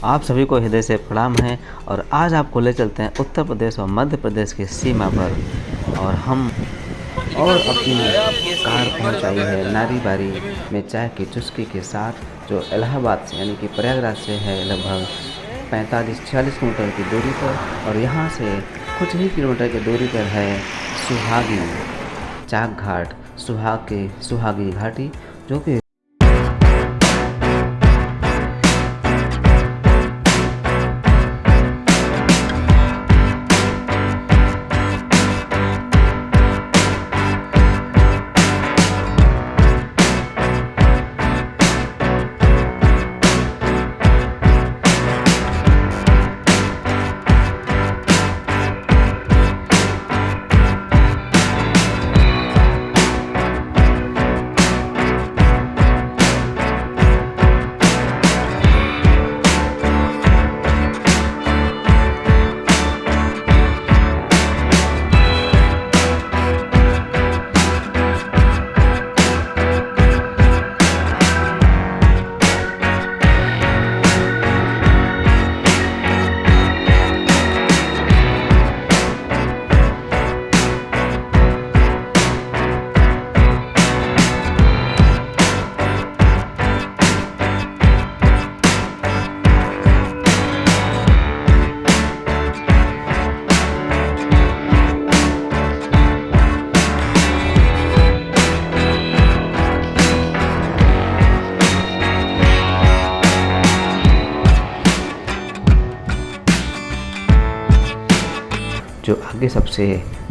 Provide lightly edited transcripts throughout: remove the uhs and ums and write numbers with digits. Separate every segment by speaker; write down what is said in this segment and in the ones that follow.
Speaker 1: आप सभी को हृदय से प्रणाम है। और आज आपको ले चलते हैं उत्तर प्रदेश और मध्य प्रदेश की सीमा पर। और हम अपनी कार पहुंचाई है नारीबारी में चाय की चुस्की के साथ, जो इलाहाबाद से यानी कि प्रयागराज से है लगभग 45-46 किलोमीटर की दूरी पर। और यहाँ से कुछ ही किलोमीटर की दूरी पर है सुहागी चाक घाट, सुहागी घाटी, जो कि जो आगे सबसे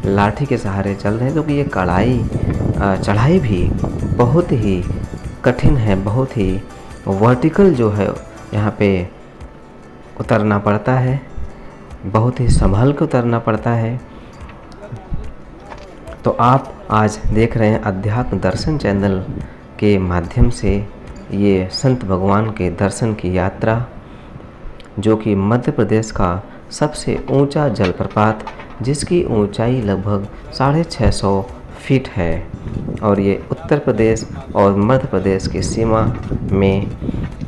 Speaker 1: लाठी के सहारे चल रहे हैं, क्योंकि ये चढ़ाई भी बहुत ही कठिन है, बहुत ही वर्टिकल जो है यहाँ पे उतरना पड़ता है, बहुत ही संभल के उतरना पड़ता है। तो आप आज देख रहे हैं अध्यात्म दर्शन चैनल के माध्यम से ये संत भगवान के दर्शन की यात्रा, जो कि मध्य प्रदेश का सबसे ऊंचा जलप्रपात, जिसकी ऊंचाई लगभग 650 फीट है। और ये उत्तर प्रदेश और मध्य प्रदेश की सीमा में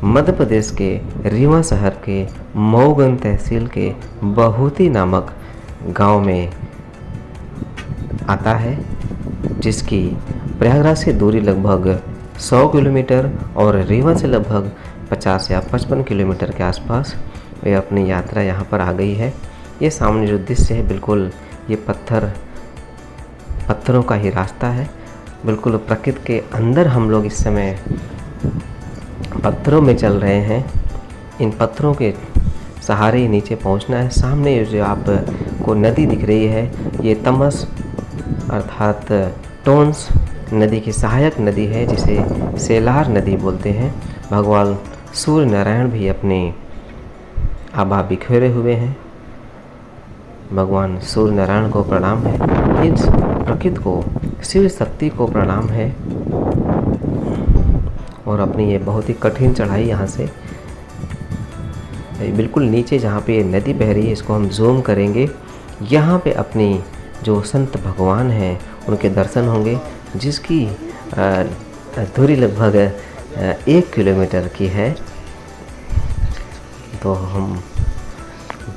Speaker 1: मध्य प्रदेश के रीवा शहर के मऊगंज तहसील के बहुती नामक गांव में आता है, जिसकी प्रयागराज से दूरी लगभग 100 किलोमीटर और रीवा से लगभग 50 या 55 किलोमीटर के आसपास वे अपनी यात्रा यहाँ पर आ गई है। ये सामने जो दृश्य है, बिल्कुल ये पत्थरों का ही रास्ता है। बिल्कुल प्रकृति के अंदर हम लोग इस समय पत्थरों में चल रहे हैं। इन पत्थरों के सहारे ही नीचे पहुंचना है। सामने जो आपको नदी दिख रही है, ये तमस अर्थात टोंस नदी की सहायक नदी है, जिसे सेलार नदी बोलते हैं। भगवान सूर्य नारायण भी अपने आभा बिखेरे हुए हैं। भगवान सूर्य नारायण को प्रणाम है, इस प्रकृति को, शिव शक्ति को प्रणाम है। और अपनी ये बहुत ही कठिन चढ़ाई यहाँ से बिल्कुल नीचे जहाँ पे नदी बह रही है, इसको हम जूम करेंगे। यहाँ पे अपनी जो संत भगवान हैं उनके दर्शन होंगे, जिसकी दूरी लगभग 1 किलोमीटर की है। तो हम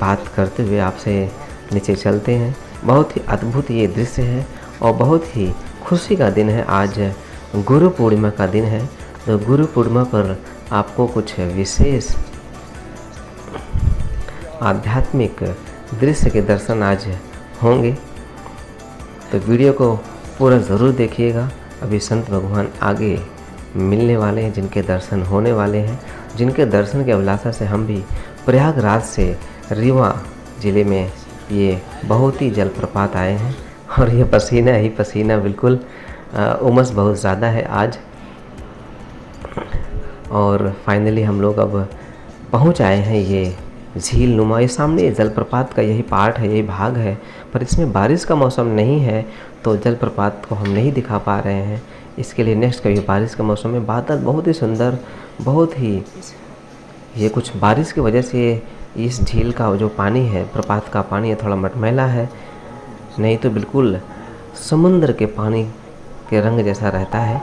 Speaker 1: बात करते हुए आपसे नीचे चलते हैं। बहुत ही अद्भुत ये दृश्य है और बहुत ही खुशी का दिन है। आज गुरु पूर्णिमा का दिन है, तो गुरु पूर्णिमा पर आपको कुछ विशेष आध्यात्मिक दृश्य के दर्शन आज होंगे। तो वीडियो को पूरा ज़रूर देखिएगा। अभी संत भगवान आगे मिलने वाले हैं, जिनके दर्शन होने वाले हैं, जिनके दर्शन की अभिलाषा से हम भी प्रयागराज से रीवा ज़िले में ये बहुत ही जलप्रपात आए हैं। और ये पसीना ही पसीना, बिल्कुल उमस बहुत ज़्यादा है आज। और फाइनली हम लोग अब पहुंच आए हैं ये झील नुमा। ये सामने जलप्रपात का यही पार्ट है, यही भाग है, पर इसमें बारिश का मौसम नहीं है, तो जलप्रपात को हम नहीं दिखा पा रहे हैं। इसके लिए नेक्स्ट कभी बारिश का मौसम में बादल बहुत ही सुंदर, बहुत ही ये कुछ बारिश की वजह से इस झील का जो पानी है, प्रपात का पानी है, थोड़ा मटमैला है, नहीं तो बिल्कुल समुद्र के पानी के रंग जैसा रहता है।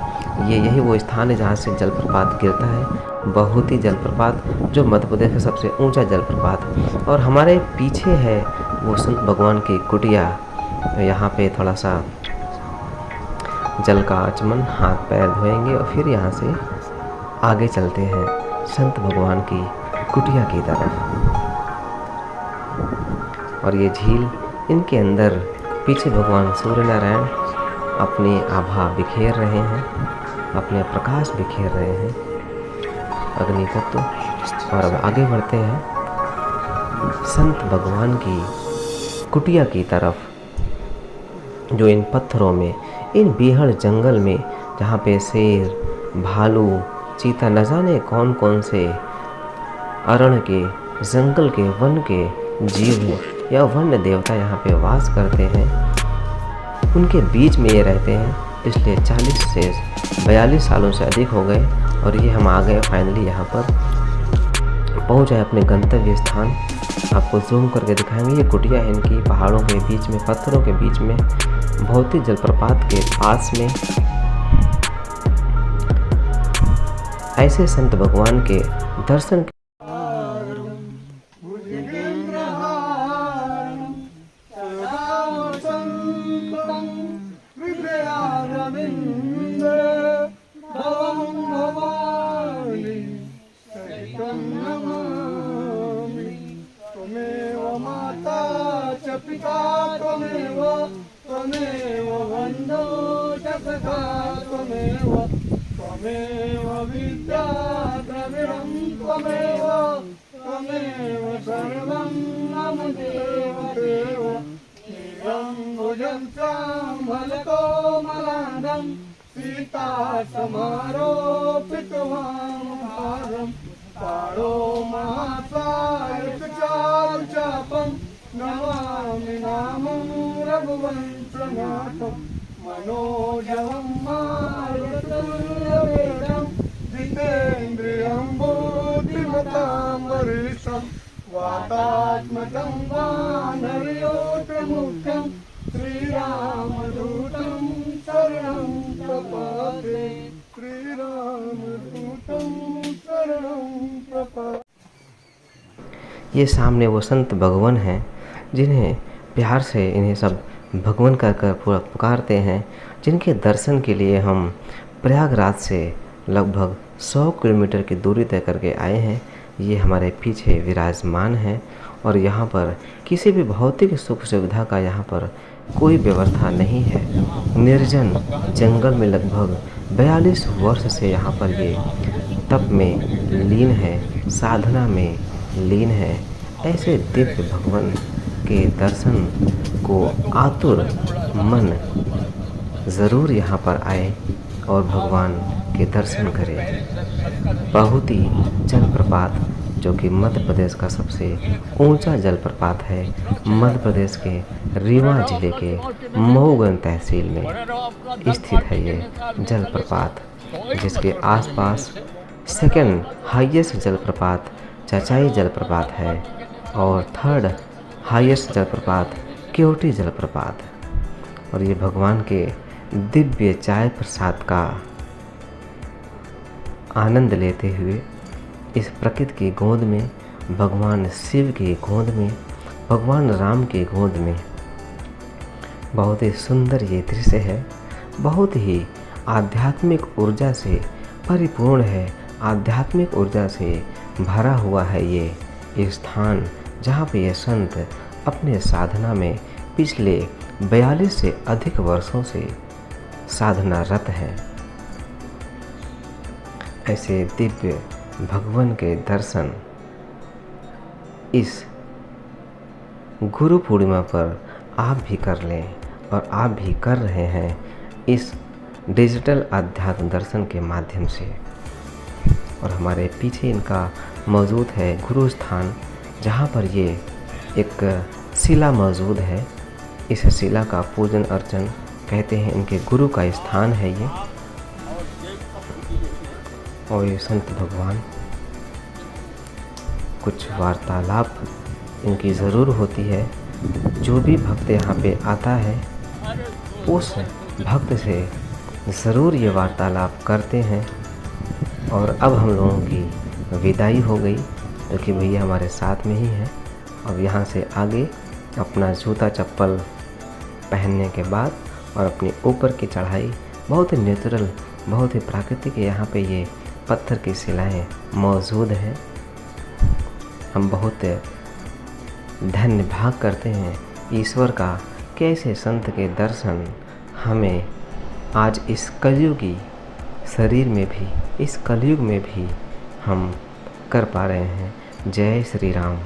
Speaker 1: यही वो स्थान है जहाँ से जलप्रपात गिरता है, बहुत ही जलप्रपात, जो मध्य प्रदेश का सबसे ऊंचा जलप्रपात। और हमारे पीछे है वो संत भगवान की कुटिया। यहाँ पे थोड़ा सा जल का आचमन, हाथ पैर धोएंगे और फिर यहाँ से आगे चलते हैं संत भगवान की कुटिया की तरफ। और ये झील, इनके अंदर पीछे भगवान सूर्य नारायण अपनी आभा बिखेर रहे हैं, अपने प्रकाश बिखेर रहे हैं, अग्नि तत्व। और अब आगे बढ़ते हैं संत भगवान की कुटिया की तरफ, जो इन पत्थरों में, इन बीहड़ जंगल में, जहाँ पे शेर, भालू, चीता, न जाने कौन कौन से अरण्य के, जंगल के, वन के जीव या वन्य देवता यहाँ पे वास करते हैं, उनके बीच में ये रहते हैं। पिछले 40 से 42 सालों से अधिक हो गए और ये हम आ गए फाइनली, यहाँ पर पहुँच गए अपने गंतव्य स्थान। आपको जूम करके दिखाएंगे। ये कुटिया है इनकी, पहाड़ों के बीच में, पत्थरों के बीच में, बहुत ही जलप्रपात के पास में। ऐसे संत भगवान के दर्शन
Speaker 2: पिता त्वमेव त्वमेव बन्धो च सखा त्वमेव त्वमेव विद्या द्रविणं त्वमेव त्वमेव सर्वं मम देव देव क्षीरं भुजं चाम्बलको मलादं सीता समारोपितवामभारं तारो महासायकचारुचापं नमामि नामं रघुवंशनाथं मनोजवं मारुततुल्यवेगं जितेन्द्रियं बुद्धिमतां वरिष्ठं वातात्मजं वानरयोत्रमुख्यं श्रीरामदूतं शरणं प्रपद्ये श्रीरामदूतं शरणं प्रपद्ये।
Speaker 1: ये सामने वो संत भगवान हैं जिन्हें प्यार से इन्हें सब भगवान कहकर पूरा पुकारते हैं, जिनके दर्शन के लिए हम प्रयागराज से लगभग 100 किलोमीटर की दूरी तय करके आए हैं। ये हमारे पीछे विराजमान है और यहाँ पर किसी भी भौतिक सुख सुविधा का यहाँ पर कोई व्यवस्था नहीं है। निर्जन जंगल में लगभग 42 वर्ष से यहाँ पर ये तप में लीन है, साधना में लीन है। ऐसे दिव्य भगवान के दर्शन को आतुर मन ज़रूर यहाँ पर आए और भगवान के दर्शन करें। बहुत ही जलप्रपात, जो कि मध्य प्रदेश का सबसे ऊंचा जलप्रपात है, मध्य प्रदेश के रीवा जिले के मऊगंज तहसील में स्थित है ये जलप्रपात, जिसके आसपास सेकंड हाईएस्ट जलप्रपात चचाई जलप्रपात है और थर्ड हाईएस्ट जलप्रपात केवटी जलप्रपात। और ये भगवान के दिव्य चाय प्रसाद का आनंद लेते हुए इस प्रकृति की गोद में, भगवान शिव की गोद में, भगवान राम की गोद में, बहुत ही सुंदर ये दृश्य है। बहुत ही आध्यात्मिक ऊर्जा से परिपूर्ण है, आध्यात्मिक ऊर्जा से भरा हुआ है ये स्थान, जहाँ पे ये संत अपने साधना में पिछले 42 से अधिक वर्षों से साधनारत है। ऐसे दिव्य भगवान के दर्शन इस गुरु पूर्णिमा पर आप भी कर लें, और आप भी कर रहे हैं इस डिजिटल अध्यात्म दर्शन के माध्यम से। और हमारे पीछे इनका मौजूद है गुरु स्थान, जहाँ पर ये एक शिला मौजूद है। इस शिला का पूजन अर्चन कहते हैं, इनके गुरु का स्थान है ये। और ये संत भगवान, कुछ वार्तालाप इनकी ज़रूर होती है। जो भी भक्त यहाँ पे आता है, उस भक्त से ज़रूर ये वार्तालाप करते हैं। और अब हम लोगों की विदाई हो गई, जो कि भैया हमारे साथ में ही है। अब यहाँ से आगे अपना जूता चप्पल पहनने के बाद और अपनी ऊपर की चढ़ाई बहुत ही नेचुरल, बहुत ही प्राकृतिक यहाँ पे ये पत्थर की शिलाएँ मौजूद हैं। हम बहुत धन्य भाग करते हैं ईश्वर का कि ऐसे संत के दर्शन हमें आज इस कलयुगी शरीर में भी, इस कलयुग में भी हम कर पा रहे हैं। जय श्री राम।